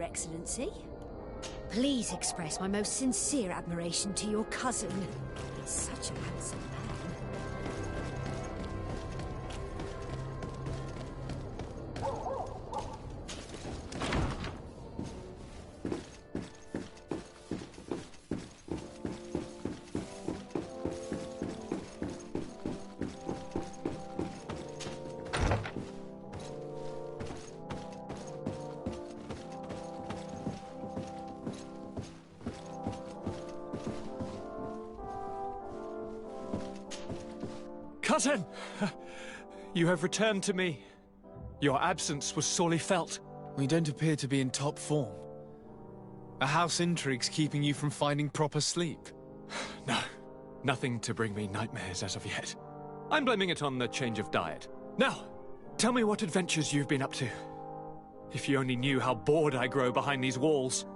Excellency. Please express my most sincere admiration to your cousin. He's such a handsome man. Cousin! You have returned to me. Your absence was sorely felt. We don't appear to be in top form. A house intrigue's keeping you from finding proper sleep. No, nothing to bring me nightmares as of yet. I'm blaming it on the change of diet. Now, tell me what adventures you've been up to. If you only knew how bored I grow behind these walls.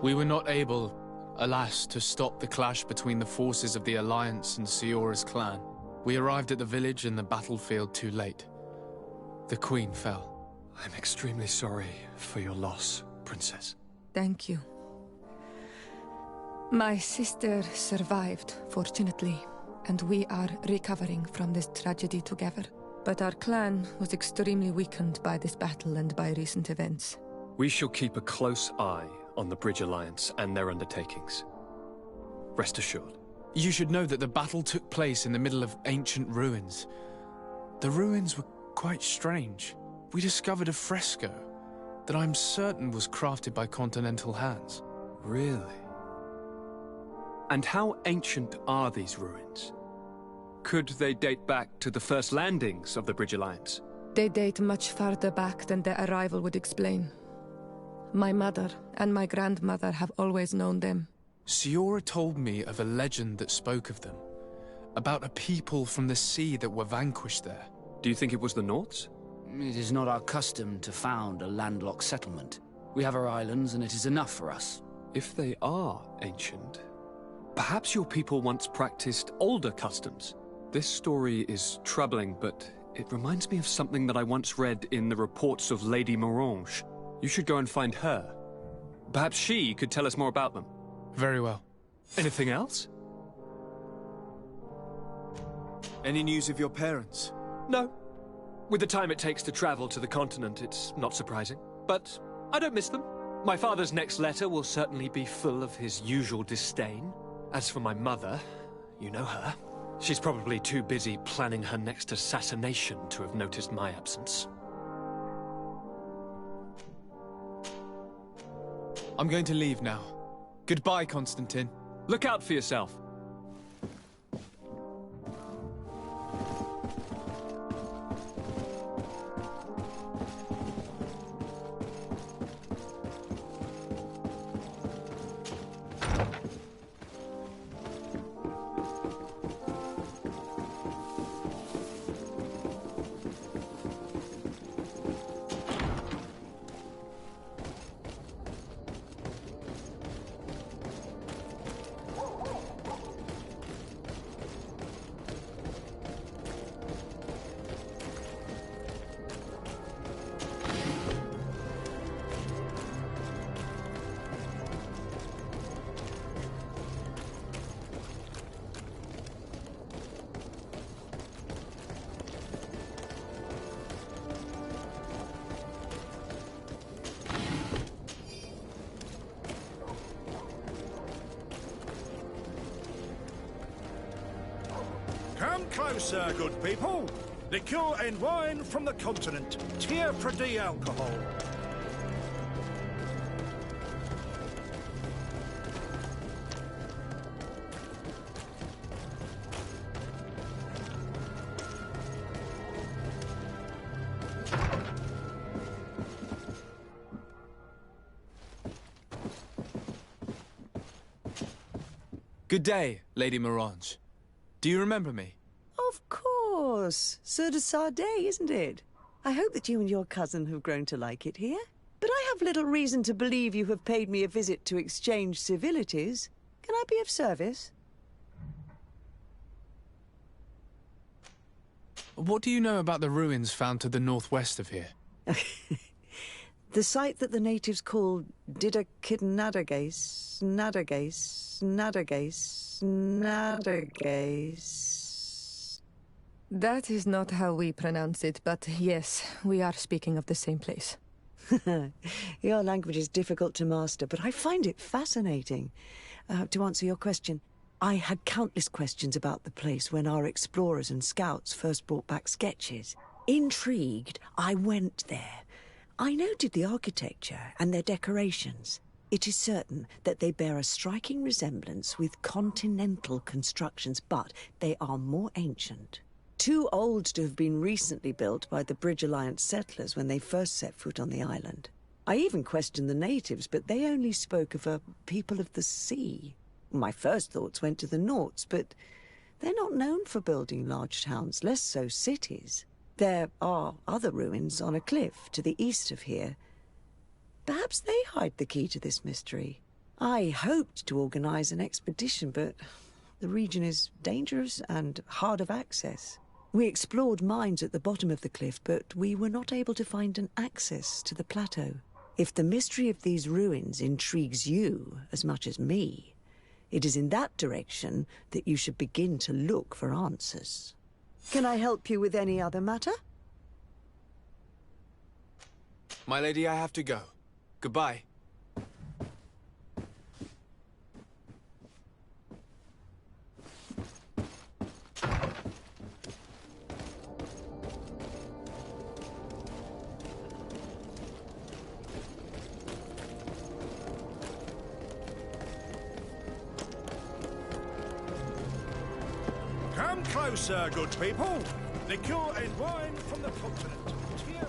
We were not able, alas, to stop the clash between the forces of the Alliance and Siora's clan. We arrived at the village and the battlefield too late. The Queen fell. I'm extremely sorry for your loss, Princess. Thank you. My sister survived, fortunately, and we are recovering from this tragedy together. But our clan was extremely weakened by this battle and by recent events. We shall keep a close eye on the Bridge Alliance and their undertakings. Rest assured. You should know that the battle took place in the middle of ancient ruins. The ruins were quite strange. We discovered a fresco that I'm certain was crafted by continental hands. Really? And how ancient are these ruins? Could they date back to the first landings of the Bridge Alliance? They date much farther back than their arrival would explain. My mother and my grandmother have always known them. Siora told me of a legend that spoke of them, about a people from the sea that were vanquished there. Do you think it was the Nords? It is not our custom to found a landlocked settlement. We have our islands and it is enough for us. If they are ancient, perhaps your people once practiced older customs. This story is troubling, but it reminds me of something that I once read in the reports of Lady Morange. You should go and find her. Perhaps she could tell us more about them. Very well. Anything else? Any news of your parents? No. With the time it takes to travel to the continent, it's not surprising. But I don't miss them. My father's next letter will certainly be full of his usual disdain. As for my mother, you know her. She's probably too busy planning her next assassination to have noticed my absence. I'm going to leave now. Goodbye, Constantine. Look out for yourself. Come closer, good people. Liqueur and wine from the continent. Tier for the alcohol. Good day, Lady Morange. Do you remember me? Of course. Sur de Sade, isn't it? I hope that you and your cousin have grown to like it here. But I have little reason to believe you have paid me a visit to exchange civilities. Can I be of service? What do you know about the ruins found to the northwest of here? The site that the natives call Nadagase. That is not how we pronounce it, but yes, we are speaking of the same place. Your language is difficult to master, but I find it fascinating. To answer your question, I had countless questions about the place when our explorers and scouts first brought back sketches. Intrigued, I went there. I noted the architecture and their decorations. It is certain that they bear a striking resemblance with continental constructions, but they are more ancient. Too old to have been recently built by the Bridge Alliance settlers when they first set foot on the island. I even questioned the natives, but they only spoke of a people of the sea. My first thoughts went to the Nauts, but they're not known for building large towns, less so cities. There are other ruins on a cliff to the east of here. Perhaps they hide the key to this mystery. I hoped to organize an expedition, but the region is dangerous and hard of access. We explored mines at the bottom of the cliff, but we were not able to find an access to the plateau. If the mystery of these ruins intrigues you as much as me, it is in that direction that you should begin to look for answers. Can I help you with any other matter? My lady, I have to go. Goodbye. Come closer, good people. Liqueur and wine from the continent. Tiene.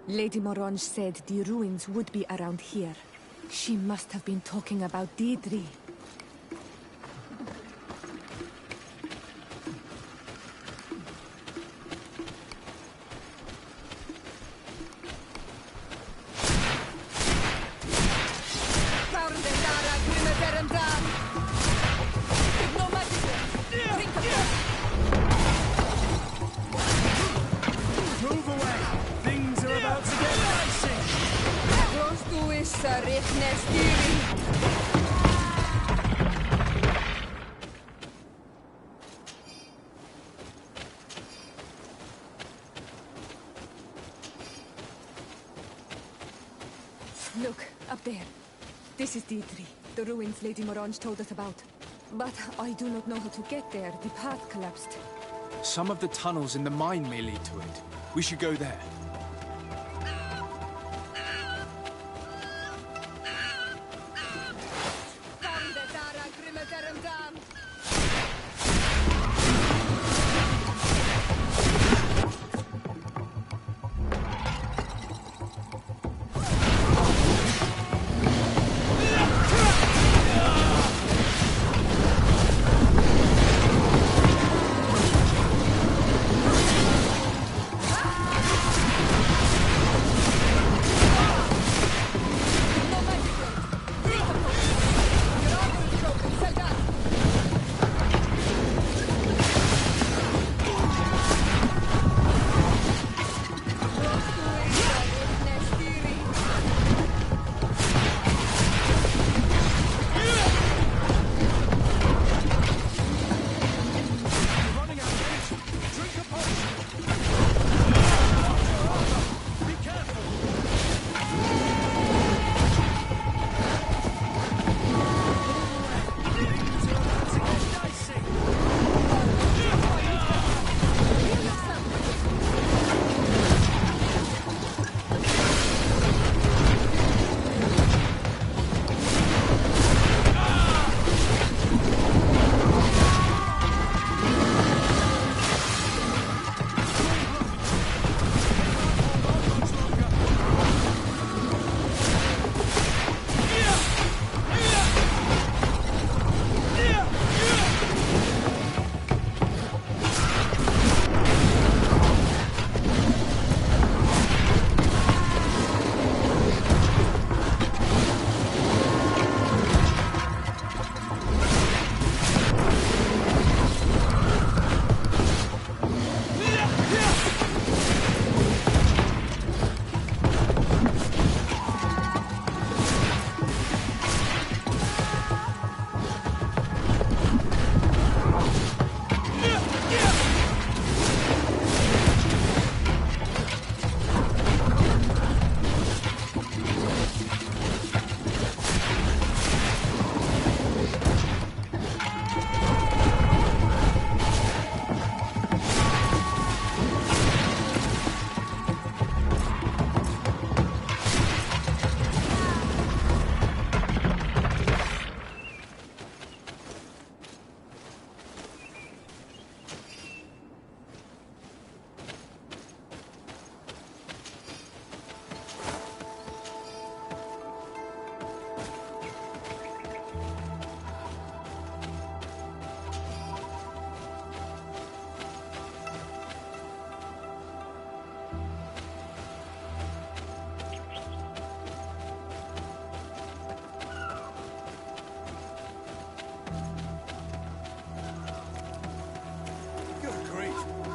Lady Morange said the ruins would be around here. She must have been talking about Deirdre. Move away! Things are about to get dicey! Close to us, Rifnes. This is D3, the ruins Lady Morange told us about. But I do not know how to get there. The path collapsed. Some of the tunnels in the mine may lead to it. We should go there.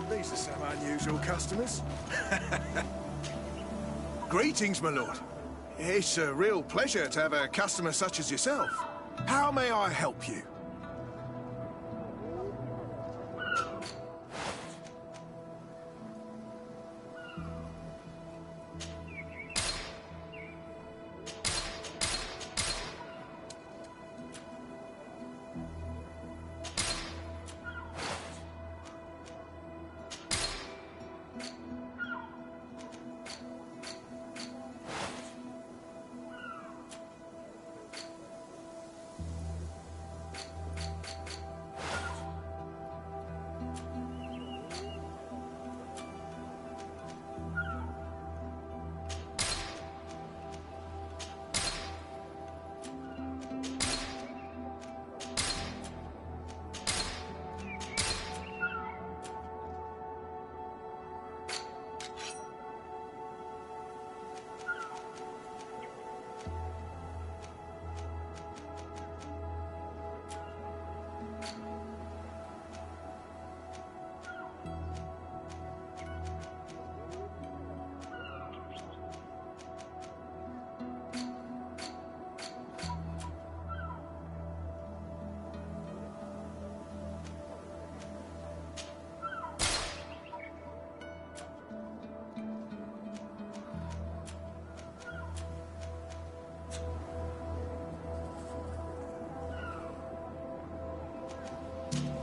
These are some unusual customers. Greetings, my lord. It's a real pleasure to have a customer such as yourself. How may I help you?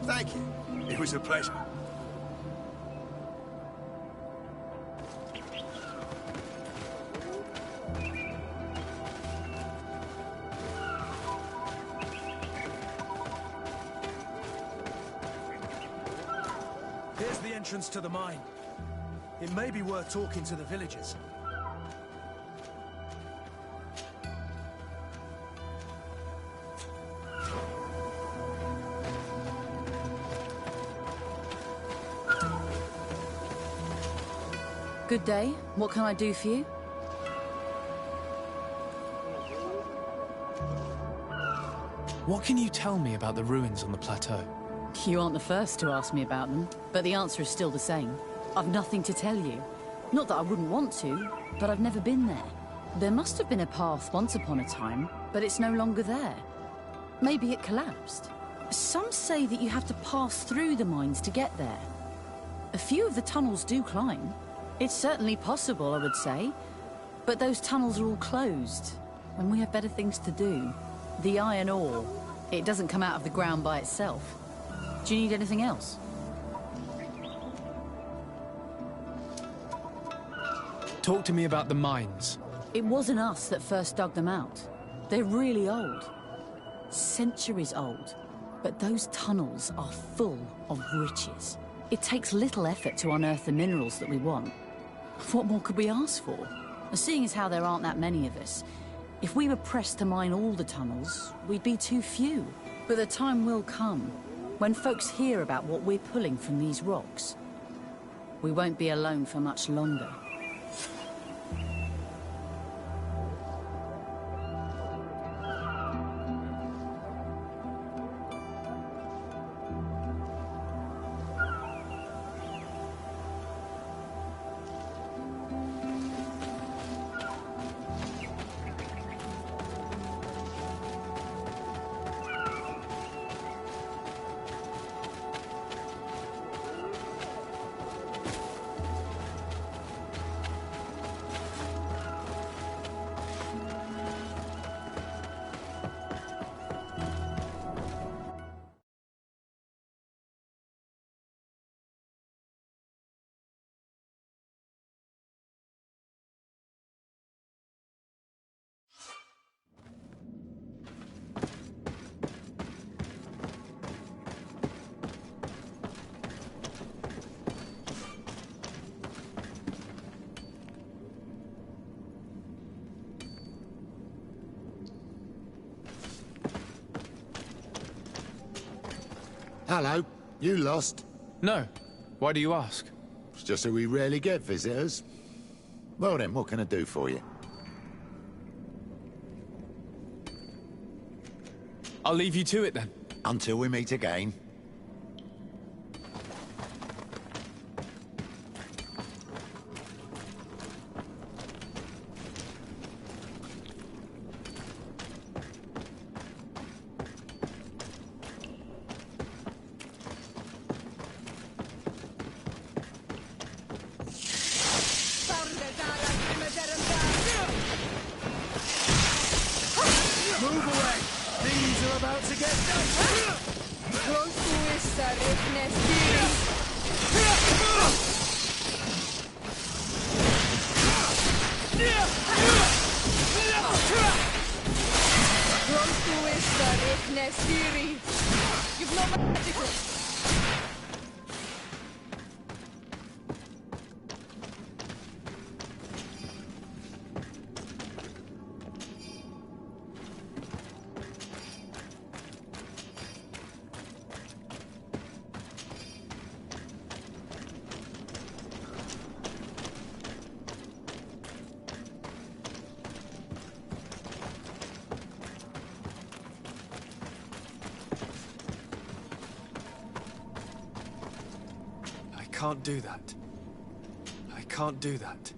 Thank you. It was a pleasure. Here's the entrance to the mine. It may be worth talking to the villagers. Good day. What can I do for you? What can you tell me about the ruins on the plateau? You aren't the first to ask me about them, but the answer is still the same. I've nothing to tell you. Not that I wouldn't want to, but I've never been there. There must have been a path once upon a time, but it's no longer there. Maybe it collapsed. Some say that you have to pass through the mines to get there. A few of the tunnels do climb. It's certainly possible, I would say. But those tunnels are all closed, and we have better things to do. The iron ore, it doesn't come out of the ground by itself. Do you need anything else? Talk to me about the mines. It wasn't us that first dug them out. They're really old. Centuries old. But those tunnels are full of riches. It takes little effort to unearth the minerals that we want. What more could we ask for? Seeing as how there aren't that many of us, if we were pressed to mine all the tunnels, we'd be too few. But the time will come, when folks hear about what we're pulling from these rocks. We won't be alone for much longer. Hello, you lost? No. Why do you ask? It's just that we rarely get visitors. Well then, what can I do for you? I'll leave you to it then. Until we meet again. I can't do that. I can't do that.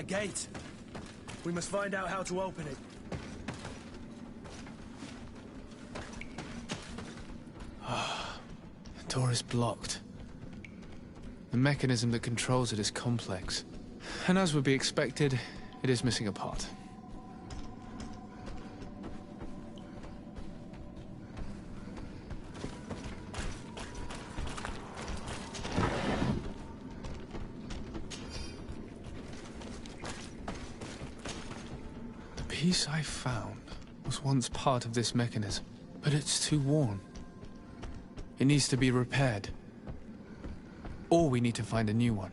gate. We must find out how to open it. The door is blocked. The mechanism that controls it is complex. And as would be expected, it is missing a part. The piece I found was once part of this mechanism, but it's too worn. It needs to be repaired. Or we need to find a new one.